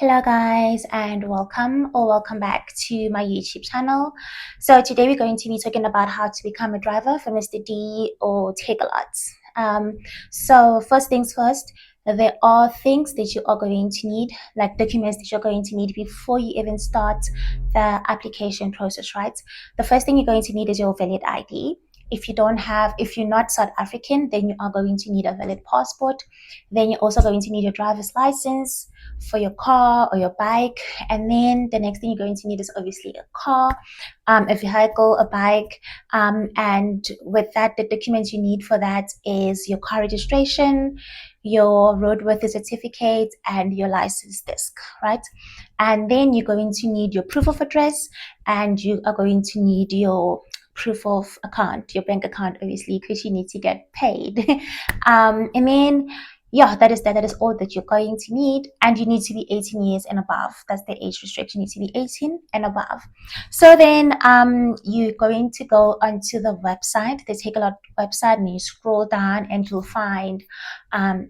Hello guys, and welcome back to my YouTube channel. So today we're going to be talking about how to become a driver for Mr. D or Takealot. So first things first, there are things that you are going to need, like documents that you're going to need before you even start the application process, right? The first thing you're going to need is your valid ID. If you're not South African, then you are going to need a valid passport. Then you're also going to need your driver's license for your car or your bike. And then the next thing you're going to need is obviously a car, a vehicle, a bike. And with that, the documents you need for that is your car registration, your roadworthy certificate, and your license disc, right? And then you're going to need your proof of address, and you are going to need your proof of account, your bank account, obviously, because you need to get paid. And then yeah, that is all that you're going to need, and you need to be 18 years and above. That's the age restriction. You need to be 18 and above. So then you're going to go onto the website, the Takealot website, and you scroll down and you'll find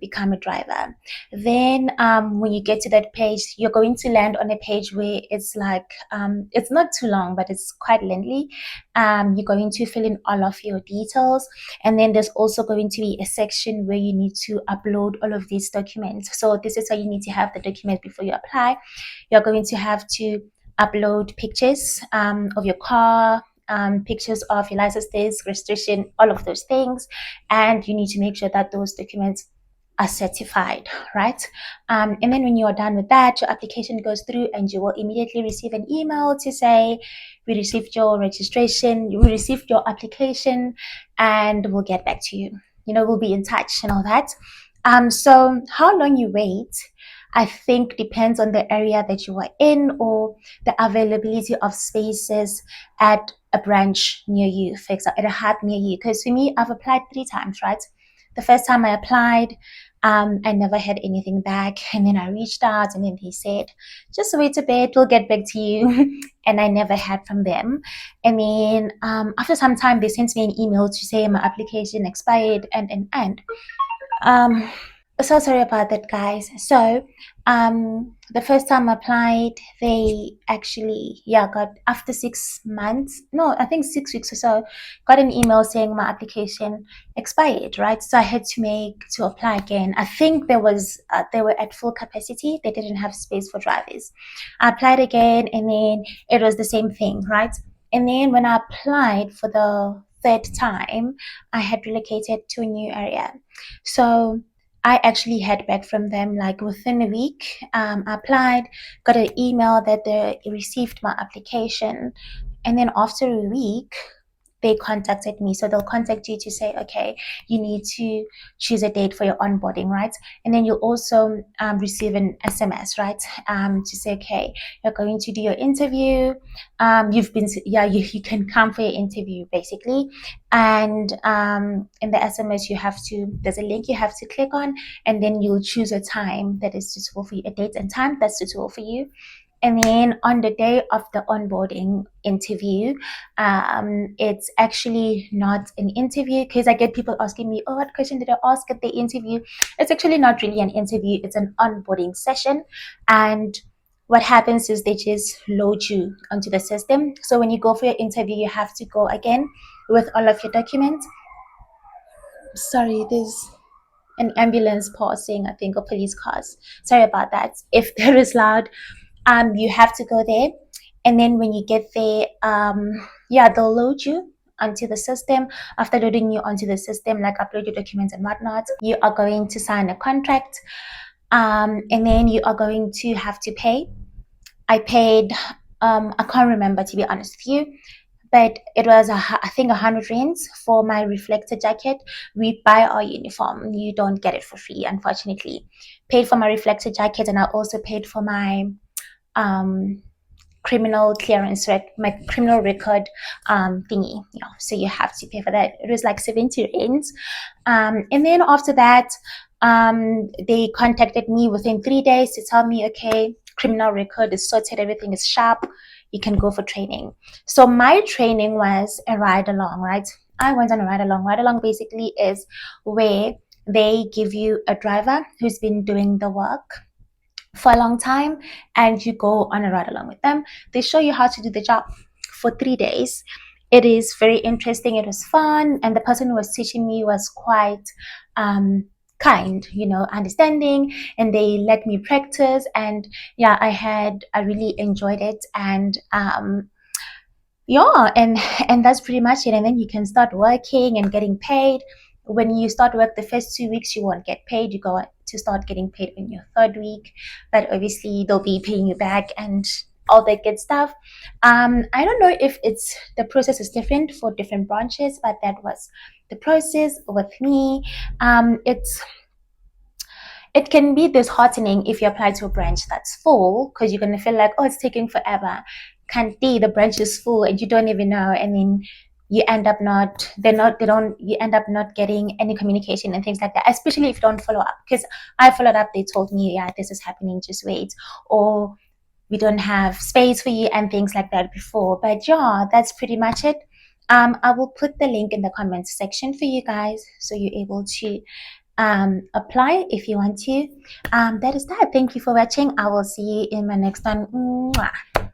become a driver. Then when you get to that page, you're going to land on a page where it's like it's not too long, but it's quite lengthy. You're going to fill in all of your details, and then there's also going to be a section where you need to upload all of these documents. So this is why you need to have the document before you apply. You're going to have to upload pictures of your car, pictures of your license disc, registration, all of those things, and you need to make sure that those documents are certified, right? And then when you are done with that, your application goes through and you will immediately receive an email to say, we received your registration, we received your application, and we'll get back to you. We'll be in touch and all that. So how long you wait, I think depends on the area that you are in or the availability of spaces at a branch near you, for example, at a hub near you. Because for me, I've applied 3 times, right? The first time I applied, I never had anything back. And then I reached out and then they said, just wait a bit, we'll get back to you. And I never had from them. And then after some time, they sent me an email to say my application expired and. Um, so sorry about that, guys. So the first time I applied, they actually got, after 6 months, no, I think 6 weeks or so, got an email saying my application expired, right? So I had to apply again. I think they were at full capacity. They didn't have space for drivers. I applied again, and then it was the same thing, right? And then when I applied for the third time, I had relocated to a new area. So I actually heard back from them like within a week. I applied, got an email that they received my application, and then after a week, they contacted me. So they'll contact you to say, okay, you need to choose a date for your onboarding, right? And then you'll also receive an SMS, right? To say, okay, you're going to do your interview. You can come for your interview basically. And in the SMS, there's a link you have to click on, and then you'll choose a time that is suitable for you, a date and time that's suitable for you. And then on the day of the onboarding interview, it's actually not an interview, because I get people asking me, oh, what question did I ask at the interview? It's actually not really an interview. It's an onboarding session. And what happens is they just load you onto the system. So when you go for your interview, you have to go again with all of your documents. Sorry, there's an ambulance passing, I think, or police cars. Sorry about that. If there is loud, you have to go there, and then when you get there, they'll load you onto the system. After loading you onto the system, like upload your documents and whatnot, you are going to sign a contract, and then you are going to have to pay. I paid, I can't remember, to be honest with you, but it was I think 100 rands for my reflector jacket. We buy our uniform, you don't get it for free, unfortunately. Paid for my reflector jacket, and I also paid for my criminal clearance, my criminal record thingy. So you have to pay for that. It was like 70 rands. And then after that, they contacted me within 3 days to tell me, okay, criminal record is sorted, everything is sharp, you can go for training. So my training was a ride along, right? I went on a ride along. Ride along basically is where they give you a driver who's been doing the work for a long time and you go on a ride along with them. They show you how to do the job for 3 days. It is very interesting. It was fun, and the person who was teaching me was quite kind, understanding, and they let me practice. And yeah, I really enjoyed it, and yeah, and that's pretty much it. And then you can start working and getting paid. When you start work the first 2 weeks, you won't get paid. You go to start getting paid in your third week, but obviously they'll be paying you back and all that good stuff. I don't know if it's the process is different for different branches, but that was the process with me. It can be disheartening if you apply to a branch that's full, because you're going to feel like, oh, it's taking forever. Can't be, the branch is full and you don't even know. And then you end up you end up not getting any communication and things like that, especially if you don't follow up. Because I followed up, they told me, yeah, this is happening, just wait. Or we don't have space for you and things like that before. But yeah, that's pretty much it. I will put the link in the comments section for you guys so you're able to apply if you want to. That is that. Thank you for watching. I will see you in my next one. Mwah.